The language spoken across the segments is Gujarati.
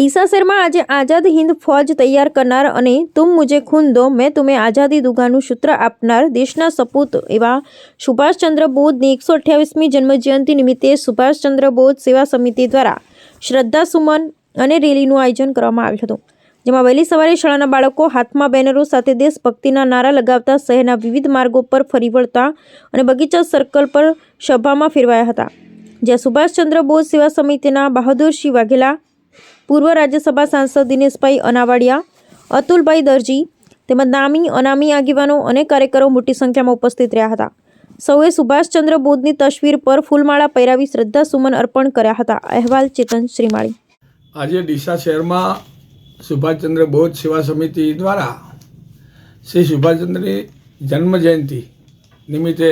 ડીસા શહેરમાં આજે આઝાદ હિંદ ફौज તૈયાર કરનાર અને તુમ મુझे खून दो मैं तुम्हें આઝાદી દૂંગાનું સૂત્ર આપનાર દેશના સપૂત એવા સુભાષચંદ્ર બોઝની 128મી જન્મજયંતિ નિમિત્તે સુભાષચંદ્ર બોઝ સેવા સમિતિ દ્વારા શ્રદ્ધાસુમન અને રેલીનું આયોજન કરવામાં આવ્યું હતું, જેમાં વહેલી સવારે શાળાના બાળકો હાથમાં બેનરો સાથે દેશભક્તિના નારા લગાવતા શહેરના વિવિધ માર્ગો પર ફરી વળતા અને બગીચા સર્કલ પર સભામાં ફેરવાયા હતા, જ્યાં સુભાષચંદ્ર બોઝ સેવા સમિતિના બહાદુરસિંહ વાઘેલા, પૂર્વ રાજ્યસભા સાંસદ દિનેશભાઈ અનાવાડિયા, અતુલભાઈ દરજી તેમજ નામી અનામી આગેવાનો અને કાર્યકરો મોટી સંખ્યામાં ઉપસ્થિત રહ્યા હતા. સૌએ સુભાષચંદ્ર બોઝની તસવીર પર ફૂલમાળા પહેરાવી શ્રદ્ધાસુમન અર્પણ કર્યા હતા. અહેવાલ ચેતન શ્રીમાળી. આજે ડીસા શહેરમાં સુભાષચંદ્ર બોઝ સેવા સમિતિ દ્વારા શ્રી સુભાષચંદ્રની જન્મજયંતિ નિમિત્તે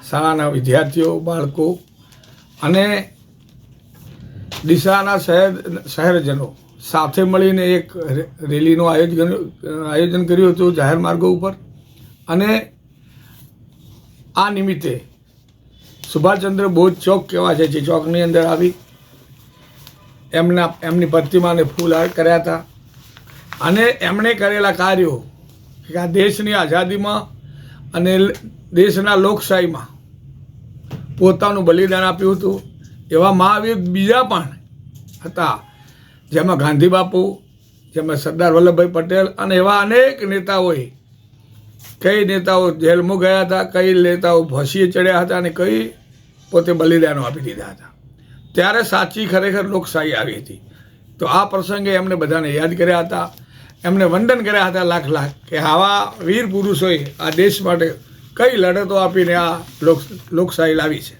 શાળાના વિદ્યાર્થીઓ, બાળકો અને ડીસાના શહેરજનો સાથે મળીને એક રેલીનું આયોજન કર્યું હતું જાહેર માર્ગો ઉપર. અને આ નિમિત્તે સુભાષચંદ્ર બોઝ ચોક કહેવાય છે, જે ચોકની અંદર આવી એમની પ્રતિમાને ફૂલહાર કર્યા હતા. અને એમણે કરેલા કાર્યો કે આ દેશની આઝાદીમાં અને દેશના લોકશાહીમાં પોતાનું બલિદાન આપ્યું હતું. એવા મહાવીર બીજા પણ હતા, જેમાં ગાંધી બાપુ, જેમાં સરદાર વલ્લભભાઈ પટેલ અને એવા અનેક નેતાઓએ, કઈ નેતાઓ જેલમાં ગયા હતા, કઈ નેતાઓ ફાંસીએ ચડ્યા હતા અને કઈ પોતે બલિદાનો આપી દીધા હતા. ત્યારે સાચી ખરેખર લોકશાહી આવી હતી. તો આ પ્રસંગે એમને બધાને યાદ કર્યા હતા, એમને વંદન કર્યા હતા લાખ લાખ, કે આવા વીર પુરુષોએ આ દેશ માટે કઈ લડતો આપીને આ લોકશાહી લાવી છે.